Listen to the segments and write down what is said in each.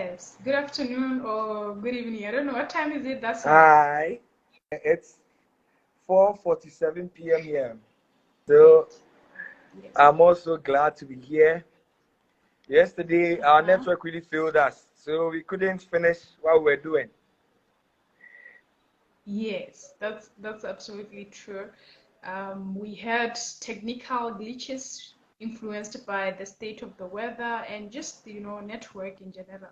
Yes. Good afternoon or good evening. I don't know what time is it. That's right. Hi, it's 4:47 p.m. here. So Great. Yes. I'm also glad to be here. Yesterday, our Uh-huh. network really failed us, so we couldn't finish what we were doing. Yes, that's absolutely true. We had technical glitches influenced by the state of the weather and just network in general.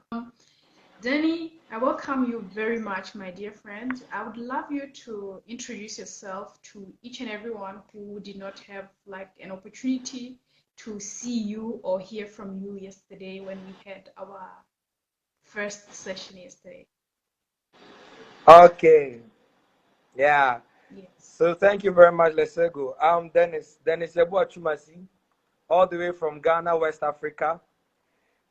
Danny, I welcome you very much, my dear friend. I would love you to introduce yourself to each and everyone who did not have like an opportunity to see you or hear from you yesterday when we had our first session yesterday. Okay, yeah. Yes. So thank you very much, Lesego. I'm Dennis Yeboah Twumasi, all the way from Ghana, West Africa.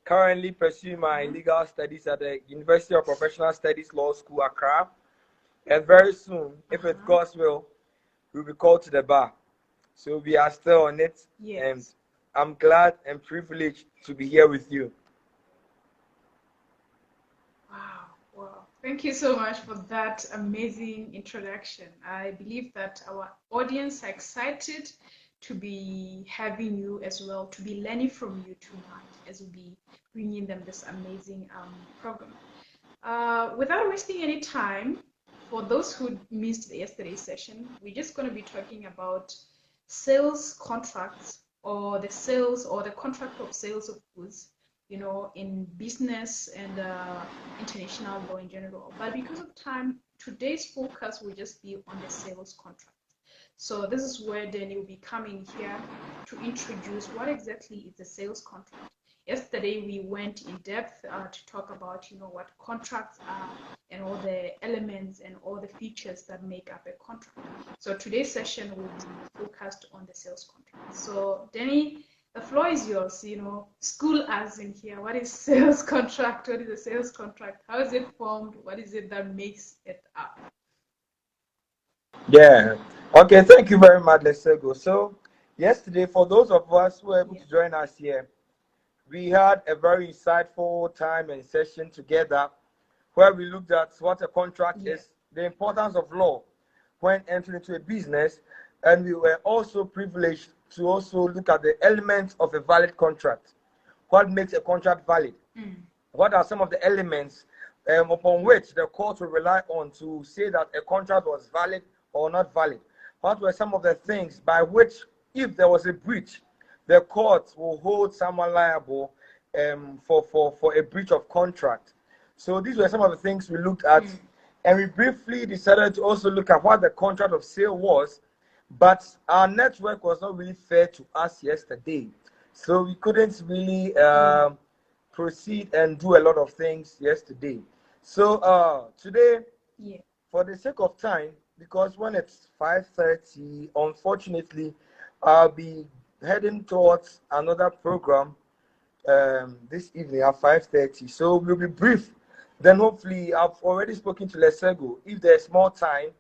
Currently pursuing my Uh-huh. legal studies at the University of Professional Studies Law School, Accra. And very soon, if it Uh-huh. God's will, we'll be called to the bar. So we are still on it, and Yes. I'm glad and privileged to be here with you. Wow. Wow. Thank you so much for that amazing introduction. I believe that our audience are excited to be having you as well, to be learning from you tonight as we be bringing them this amazing program. Without wasting any time, for those who missed yesterday's session, we're just going to be talking about sales contracts or the sales or the contract of sales of goods, in business and international law in general. But because of time, today's focus will just be on the sales contract. So this is where Danny will be coming here to introduce what exactly is the sales contract. Yesterday we went in depth to talk about what contracts are and all the elements and all the features that make up a contract. So today's session will be focused on the sales contract. So Danny, the floor is yours. School us in here. What is sales contract? What is a sales contract? How is it formed? What is it that makes it up? Yeah. Okay, thank you very much, Lesego. So, yesterday, for those of us who were able Yeah. to join us here, we had a very insightful time and session together where we looked at what a contract Yeah. is, the importance of law when entering into a business, and we were also privileged to also look at the elements of a valid contract. What makes a contract valid? Mm. What are some of the elements upon which the court will rely on to say that a contract was valid or not valid? What were some of the things by which, if there was a breach, the court will hold someone liable for a breach of contract? So these were some of the things we looked at, Mm. and we briefly decided to also look at what the contract of sale was, but our network was not really fair to us yesterday, so we couldn't really Mm. proceed and do a lot of things yesterday. So today, Yeah. for the sake of time, because when it's 5:30, unfortunately, I'll be heading towards another program this evening at 5:30. So we'll be brief. Then hopefully, I've already spoken to Lesego. If there's more time,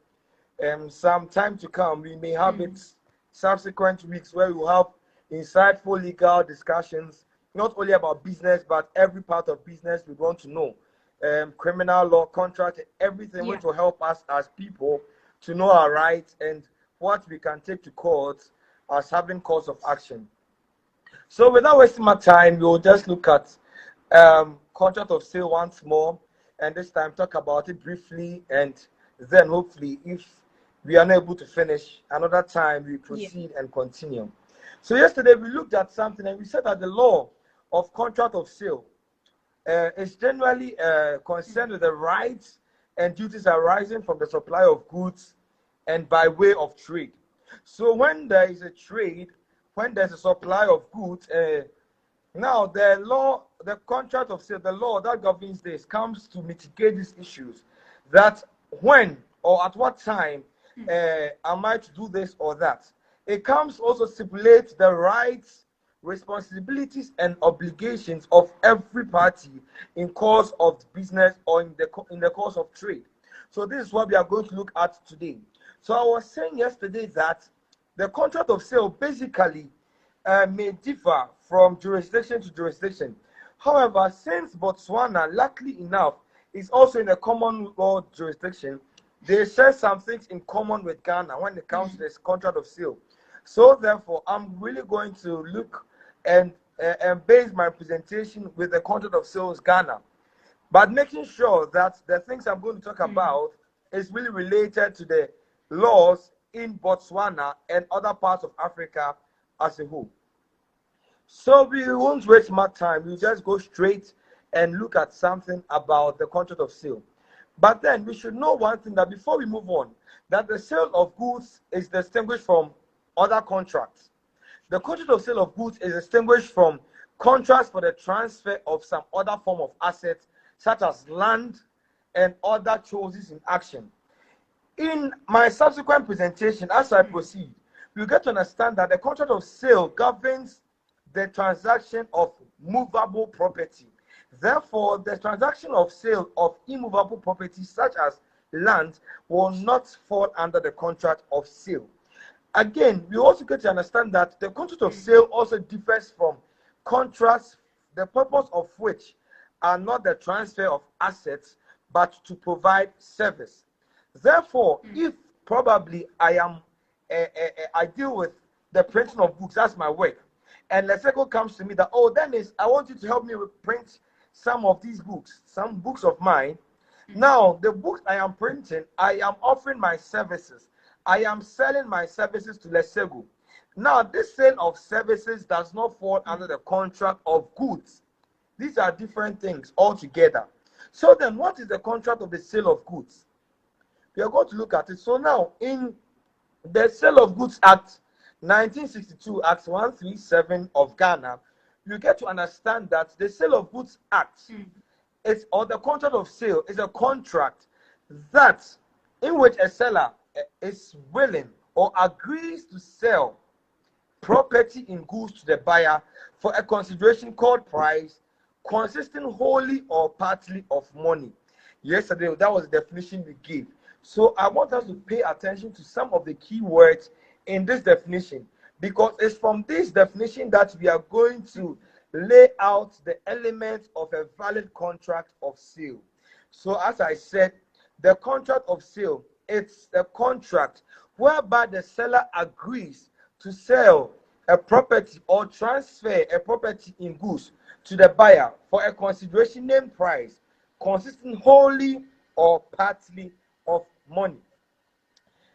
some time to come, we may have Mm. it subsequent weeks where we will have insightful legal discussions, not only about business, but every part of business we want to know. Criminal law, contract, everything Yeah. which will help us as people to know our rights and what we can take to court as having cause of action. So without wasting my time, we'll just look at contract of sale once more, and this time talk about it briefly, and then hopefully, if we are not able to finish another time, we Yeah. proceed and continue. So yesterday we looked at something, and we said that the law of contract of sale is generally Mm. concerned with the rights and duties arising from the supply of goods and by way of trade. So when there is a trade, when there's a supply of goods, now the law, the contract of sale, the law that governs this comes to mitigate these issues. That when or at what time Mm. am I to do this or that? It comes also stipulate the rights, responsibilities, and obligations of every party in course of business or in the course of trade. So this is what we are going to look at today. So I was saying yesterday that the contract of sale basically may differ from jurisdiction to jurisdiction. However, since Botswana, luckily enough, is also in a common law jurisdiction, they share some things in common with Ghana when it comes to this contract of sale. So therefore, I'm really going to look and base my presentation with the contract of sales Ghana, but making sure that the things I'm going to talk about is really related to the laws in Botswana and other parts of Africa as a whole. So we won't waste much time. We'll just go straight and look at something about the contract of sale. But then we should know one thing, that before we move on, that the sale of goods is distinguished from other contracts. The contract of sale of goods is distinguished from contracts for the transfer of some other form of assets, such as land and other choices in action. In my subsequent presentation, as I proceed, you get to understand that the contract of sale governs the transaction of movable property. Therefore, the transaction of sale of immovable property, such as land, will not fall under the contract of sale. Again, we also get to understand that the contract of sale also differs from contracts, the purpose of which are not the transfer of assets, but to provide service. Therefore, if probably I deal with the printing of books, that's my work, and Lesego comes to me that, oh, Dennis, I want you to help me print some of these books, some books of mine. Now, the books I am printing, I am offering my services. I am selling my services to Lesego. Now, this sale of services does not fall under the contract of goods. These are different things altogether. So then, what is the contract of the sale of goods? We are going to look at it. So now, in the Sale of Goods Act 1962, Act 137 of Ghana, you get to understand that the Sale of Goods Act is, or the contract of sale is a contract that in which a seller is willing or agrees to sell property in goods to the buyer for a consideration called price, consisting wholly or partly of money. Yesterday, that was the definition we gave. So I want us to pay attention to some of the key words in this definition, because it's from this definition that we are going to lay out the elements of a valid contract of sale. So as I said, the contract of sale, it's a contract whereby the seller agrees to sell a property or transfer a property in goods to the buyer for a consideration named price, consisting wholly or partly of money.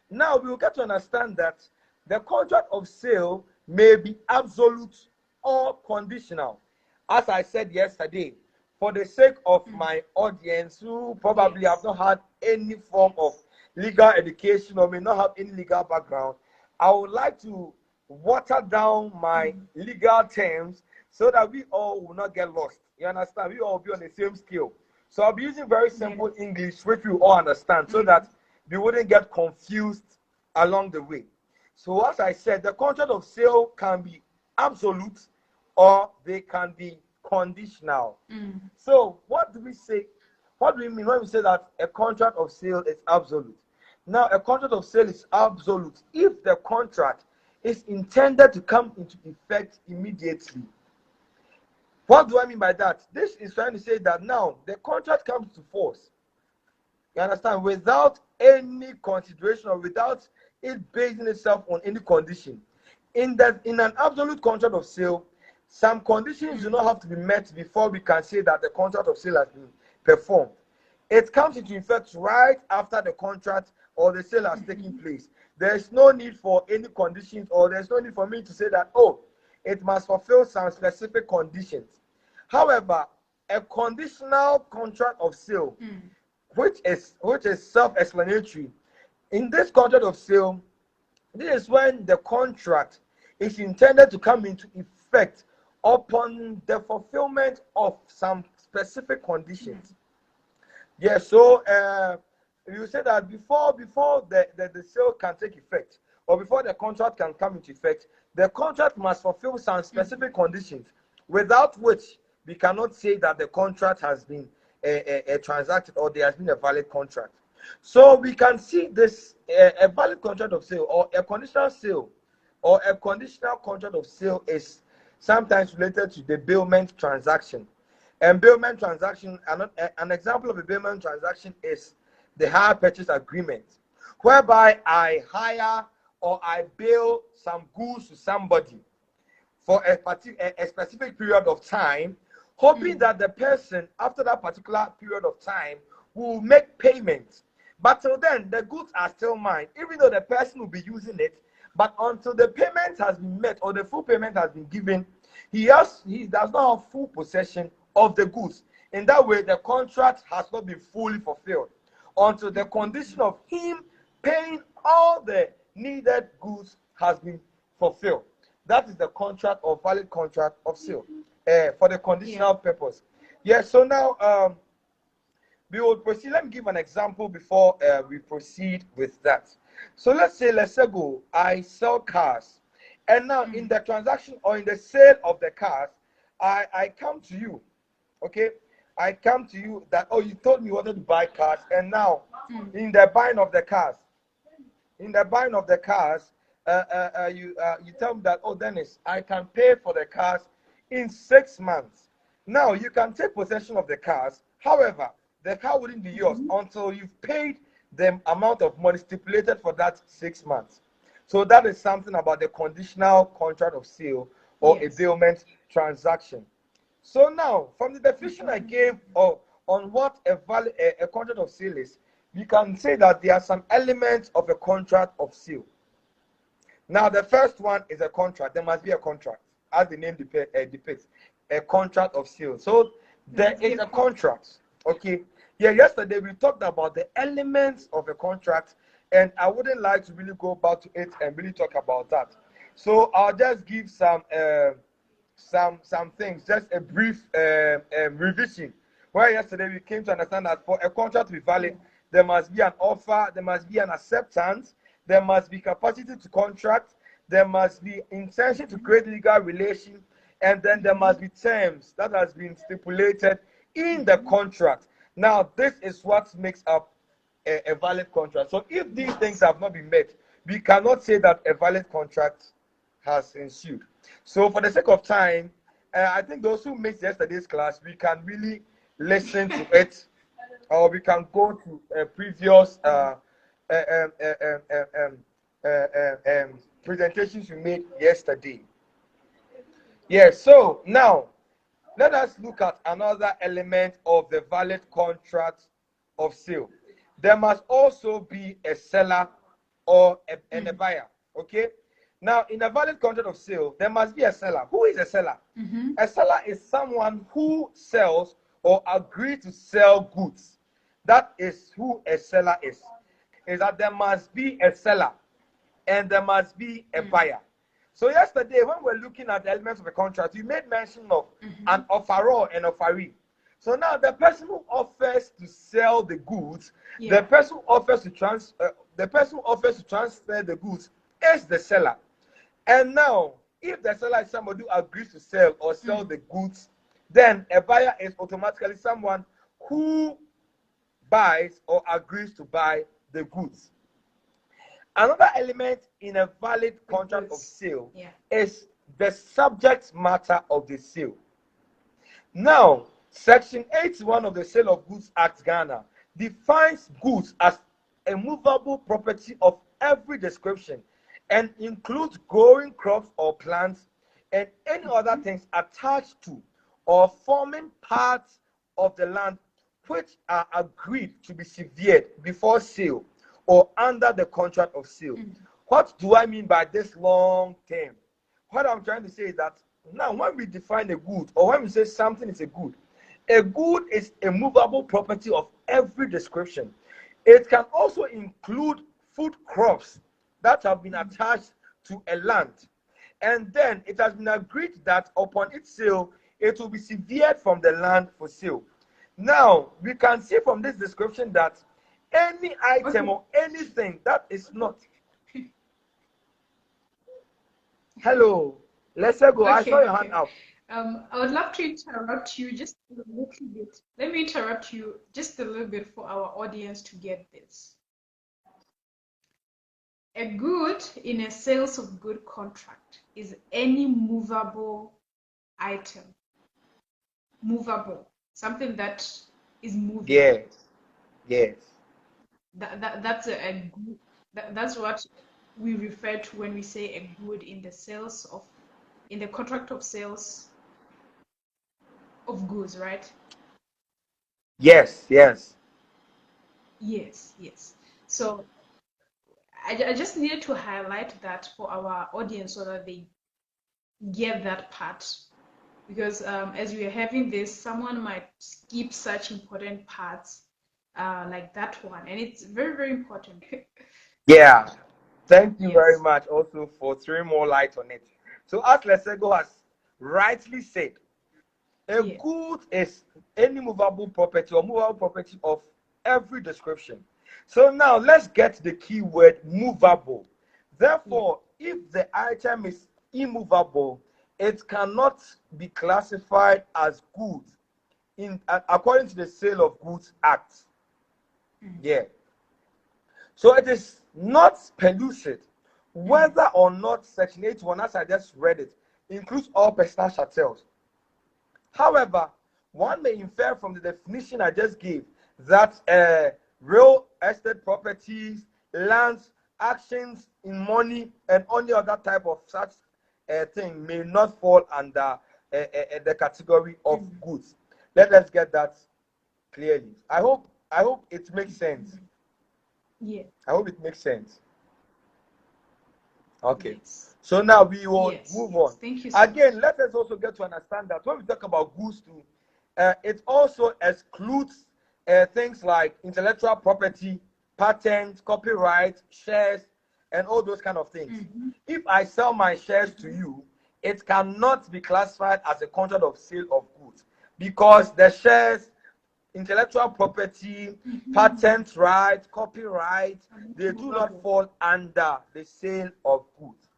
Now we will get to understand that the contract of sale may be absolute or conditional. As I said yesterday, for the sake of my audience who probably have not had any form of legal education or may not have any legal background, I would like to water down my legal terms so that we all will not get lost. You understand? We all will be on the same scale. So I'll be using very simple English which we all understand, so that we wouldn't get confused along the way. So as I said, the contract of sale can be absolute or they can be conditional. So what do we say? What do we mean when we say that a contract of sale is absolute? Now, a contract of sale is absolute if the contract is intended to come into effect immediately. What do I mean by that? This is trying to say that now the contract comes to force. You understand? Without any consideration or without it basing itself on any condition. In an absolute contract of sale, some conditions do not have to be met before we can say that the contract of sale has been performed. It comes into effect right after the contract or the sale has taken place. There is no need for any conditions, or there's no need for me to say that, oh, it must fulfill some specific conditions. However, a conditional contract of sale, which is self-explanatory, in this contract of sale, this is when the contract is intended to come into effect upon the fulfillment of some specific conditions. Yes, so you say that before the sale can take effect, or before the contract can come into effect, the contract must fulfill some specific conditions, without which we cannot say that the contract has been transacted or there has been a valid contract. So we can see this a valid contract of sale or a conditional sale or a conditional contract of sale is sometimes related to the bailment transaction. And bailment transaction, an example of a bailment transaction is the hire purchase agreement, whereby I hire or I bail some goods to somebody for a specific period of time, hoping that the person, after that particular period of time, will make payments. But till then, the goods are still mine, even though the person will be using it. But until the payment has been met or the full payment has been given, he does not have full possession of the goods. In that way, the contract has not been fully fulfilled until the condition of him paying all the needed goods has been fulfilled. That is the contract or valid contract of sale for the conditional purpose. Yes, so now we will proceed. Let me give an example before we proceed with that. So let's say Lesego, I sell cars, and now in the transaction or in the sale of the cars, I come to you, okay? I come to you that, oh, you told me you wanted to buy cars, and now in the buying of the cars, you tell me that, oh, Dennis, I can pay for the cars in 6 months. Now you can take possession of the cars. However, the car wouldn't be yours until you've paid the amount of money stipulated for that 6 months. So that is something about the conditional contract of sale or a bailment transaction. So now, from the definition I gave on what a contract of sale is, we can say that there are some elements of a contract of sale. Now, the first one is a contract. There must be a contract, as the name depicts, a contract of sale. So there is a contract. Okay. Yeah, yesterday we talked about the elements of a contract, and I wouldn't like to really go back to it and really talk about that. So I'll just give some things, just a brief revision. Where yesterday we came to understand that for a contract to be valid, there must be an offer, there must be an acceptance, there must be capacity to contract, there must be intention to create legal relation, and then there must be terms that has been stipulated in the contract. Now, this is what makes up a valid contract. So if these things have not been met, we cannot say that a valid contract has ensued. So for the sake of time, I think those who missed yesterday's class, we can really listen to it, or we can go to a previous presentations we made yesterday. Yeah, so now let us look at another element of the valid contract of sale. There must also be a seller or a buyer. Okay. Now, in a valid contract of sale, there must be a seller. Who is a seller? A seller is someone who sells or agrees to sell goods. That is who a seller is. Is that there must be a seller and there must be a buyer. So yesterday, when we're looking at the elements of a contract, you made mention of an offeror and offeree. So now the person who offers to sell the goods, the person who offers to transfer the goods is the seller. And now, if the seller is somebody who agrees to sell or sell the goods, then a buyer is automatically someone who buys or agrees to buy the goods. Another element in a valid contract of sale is the subject matter of the sale. Now, Section 81 of the Sale of Goods Act Ghana defines goods as a movable property of every description and includes growing crops or plants and any other things attached to or forming parts of the land which are agreed to be severed before sale or under the contract of sale. What do I mean by this long term? What I'm trying to say is that now when we define a good or when we say something is a good is a movable property of every description. It can also include food crops that have been attached to a land. And then it has been agreed that upon its sale, it will be severed from the land for sale. Now, we can see from this description that any item or anything that is not. Hello, let's go. I saw your hand up. I would love to interrupt you just a little bit. Let me interrupt you just a little bit for our audience to get this. A good in a sales of good contract is any movable item. movable, something that is moving. Yes. Yes. That's what we refer to when we say a good in the contract of sales of goods, right? Yes. Yes. Yes, yes. So I just needed to highlight that for our audience so that they get that part. Because as we are having this, someone might skip such important parts like that one. And it's very, very important. Yeah. Thank you very Yes. much also for throwing more light on it. So, as Lesego has rightly said, a Yeah. good is any movable property or movable property of every description. So now let's get the key word movable. Yeah. Therefore, if the item is immovable, it cannot be classified as goods according to the Sale of Goods Act. Yeah. So it is not pellucid whether or not Section 81, as I just read it, includes all personal chattels. However, one may infer from the definition I just gave that real estate properties, lands, actions in money, and any other type of such thing may not fall under the category of goods. Let us get that clearly. I hope it makes sense. Yeah. I hope it makes sense. Okay. Yes. So now we will Yes. move on. Yes. Thank you so much. Again, let us also get to understand that when we talk about goods too, it also excludes things like intellectual property, patents, copyright, shares, and all those kind of things. If I sell my shares to you, it cannot be classified as a contract of sale of goods because the shares, intellectual property, patent right, copyright, they do not fall under the sale of goods.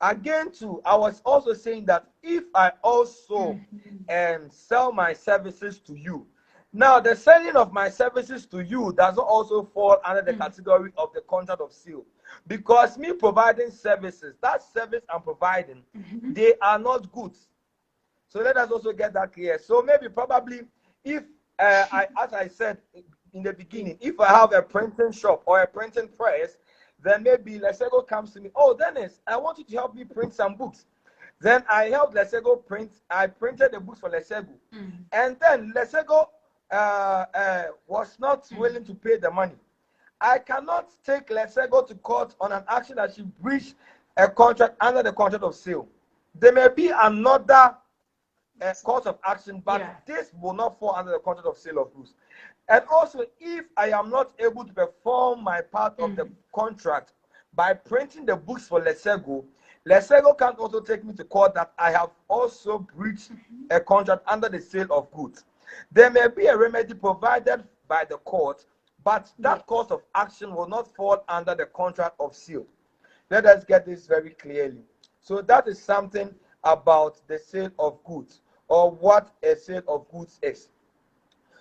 Again, too, I was also saying that if I also sell my services to you, now the selling of my services to you does not also fall under the category of the contract of sale because me providing services, that service I'm providing, they are not goods. So let us also get that clear. So maybe probably if as I said in the beginning, if I have a printing shop or a printing press, then maybe Lesego comes to me. Oh, Dennis, I want you to help me print some books. Then I helped Lesego print. I printed the books for Lesego, and then Lesego was not willing to pay the money. I cannot take Lesego to court on an action that she breached a contract under the contract of sale. There may be another course of action, but this will not fall under the contract of sale of goods. And also, if I am not able to perform my part of the contract by printing the books for Lesego, Lesego can also take me to court that I have also breached a contract under the sale of goods. There may be a remedy provided by the court, but that course of action will not fall under the contract of sale. Let us get this very clearly. So that is something about the sale of goods or what a sale of goods is.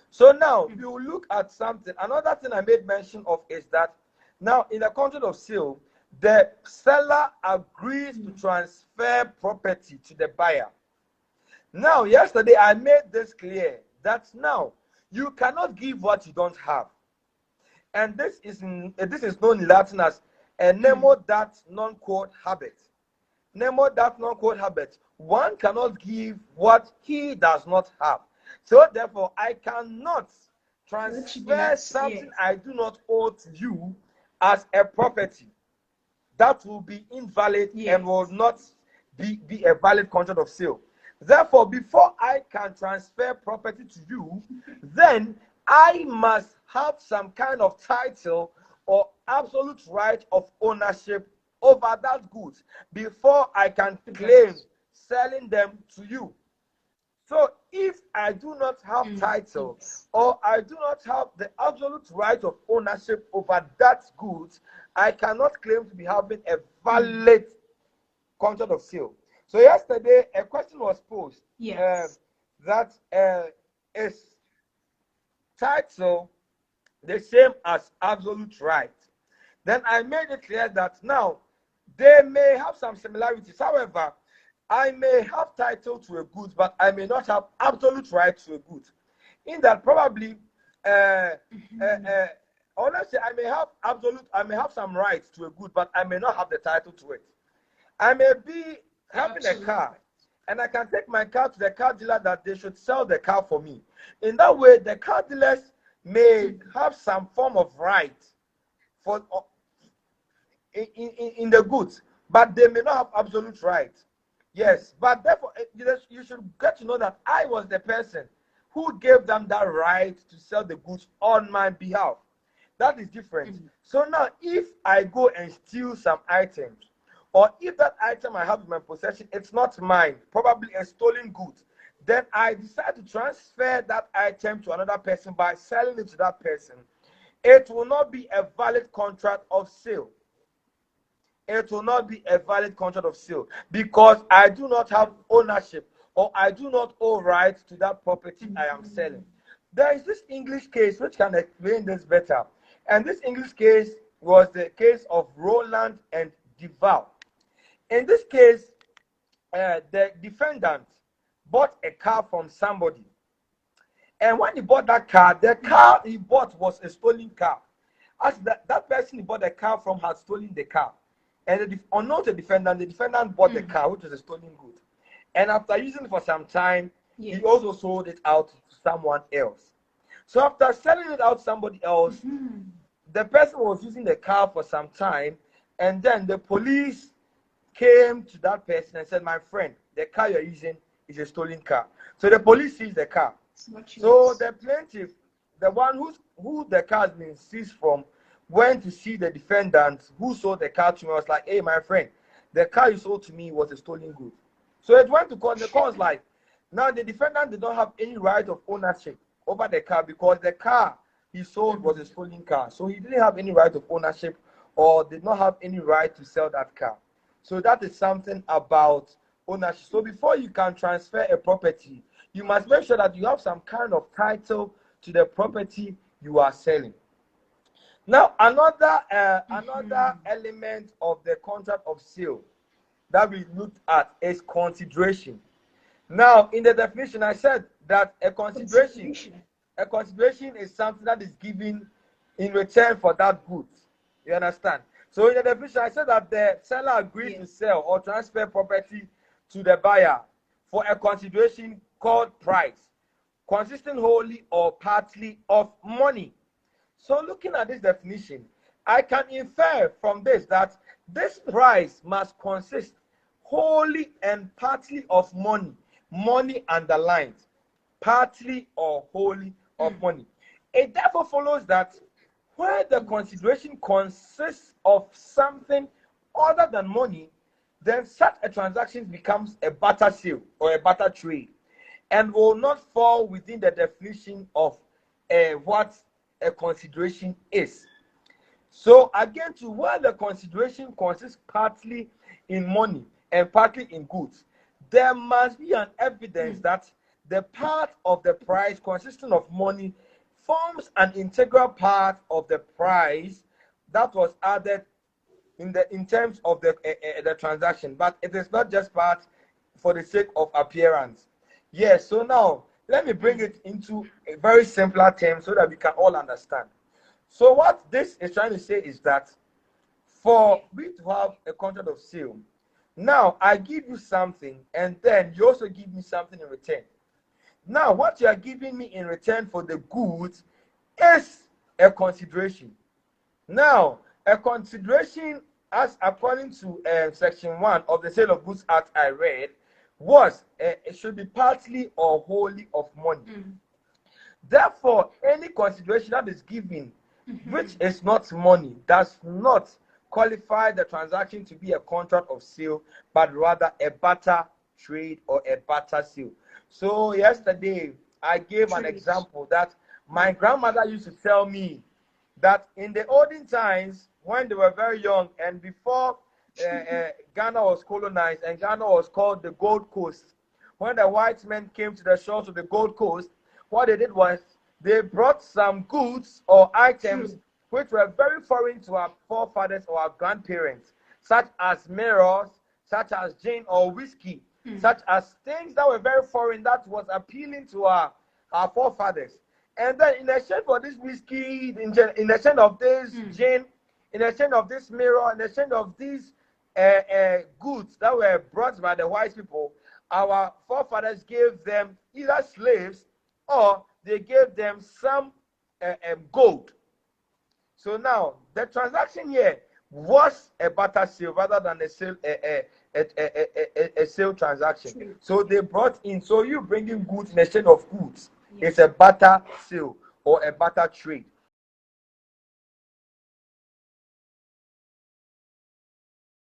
So now we will look at something. Another thing I made mention of is that now in the contract of sale, the seller agrees to transfer property to the buyer. Now, yesterday I made this clear that now you cannot give what you don't have. And this is known in Latin as a nemo dat non quod habet. Nemo that non-quote habit. One cannot give what he does not have. So therefore, I cannot transfer something I do not owe to you as a property. That will be invalid and will not be a valid contract of sale. Therefore, before I can transfer property to you, then I must have some kind of title or absolute right of ownership over that goods before I can claim selling them to you. So if I do not have title or I do not have the absolute right of ownership over that goods, I cannot claim to be having a valid contract of sale. So yesterday a question was posed that is title the same as absolute right. Then I made it clear that now they may have some similarities. However, I may have title to a good, but I may not have absolute right to a good. In that, probably, uh, uh, Mhm. uh, honestly, I may have some rights to a good, but I may not have the title to it. I may be having a car, Absolutely. and I can take my car to the car dealer that they should sell the car for me. In that way, the car dealers may Mhm. have some form of right for in the goods, but they may not have absolute right. Mhm. Yes, but therefore you should get to know that I was the person who gave them that right to sell the goods on my behalf. That is different. Mhm. So now, if I go and steal some items, or if that item I have in my possession, it's not mine, probably a stolen good, then I decide to transfer that item to another person by selling it to that person. It will not be a valid contract of sale. It will not be a valid contract of sale because I do not have ownership or I do not owe rights to that property I am selling. Mhm. There is this English case which can explain this better. And this English case was the case of Roland and Duval. In this case, the defendant bought a car from somebody. And when he bought that car, the car he bought was a stolen car. As that person he bought the car from had stolen the car. And unknown to the defendant bought the Mhm. car, which was a stolen good. And after using it for some time, he Yes. also sold it out to someone else. So after selling it out to somebody else, Mhm. the person was using the car for some time, and then the police came to that person and said, "My friend, the car you're using is a stolen car." So the police seized the car. It's not So yours. the plaintiff, the one who the car has been seized from, went to see the defendant who sold the car to me. Was like, "Hey, my friend, the car you sold to me was a stolen good." So it went to court. The court was like, now the defendant did not have any right of ownership over the car because the car he sold was a Mhm. stolen car. So he didn't have any right of ownership or did not have any right to sell that car. So that is something about ownership. So before you can transfer a property, you must make sure that you have some kind of title to the property you are selling. Now, another Mhm. element of the contract of sale that we looked at is consideration. Now, in the definition, I said that Consideration. a consideration is something that is given in return for that good. You understand? So in the definition, I said that the seller agreed to Yes. sell or transfer property to the buyer for a consideration called price, consisting wholly or partly of money. So looking at this definition, I can infer from this that this price must consist wholly and partly of money. Money underlined, partly or wholly of Mm. money. It therefore follows that where the Mhm. consideration consists of something other than money, then such a transaction becomes a barter sale or a barter trade and will not fall within the definition of what a consideration is. So again, to where the consideration consists partly in money and partly in goods, there must be an evidence Mm. that the part of the price consisting of money forms an integral part of the price that was added in terms of the transaction, but it is not just part for the sake of appearance. Yes. So now let me bring Mm. it into a very simpler term so that we can all understand. So what this is trying to say is that for Yeah. we to have a contract of sale, now I give you something and then you also give me something in return. Now what you are giving me in return for the goods is a consideration. Now, a consideration, as according to Section 1 of the Sale of Goods Act I read, was it should be partly or wholly of money. Mm. Therefore, any consideration that is given, which Mhm. is not money, does not qualify the transaction to be a contract of sale, but rather a barter trade or a barter sale. So, yesterday, I gave an Trade. example that my Mm. grandmother used to tell me that in the olden times, when they were very young and before Ghana was colonized and Ghana was called the Gold Coast, when the white men came to the shores of the Gold Coast, what they did was they brought some goods or items True. which were very foreign to our forefathers or our grandparents, such as mirrors, such as gin or whiskey. such as things that were very foreign that was appealing to our forefathers. And then in exchange for this whiskey, in exchange of this gin, in exchange of this mirror, in exchange of these goods that were brought by the white people, our forefathers gave them either slaves or they gave them some gold. So now the transaction here was a barter sale rather than a sale transaction. So they brought in. So you bringing goods in exchange of goods. It's a barter sale or a barter trade.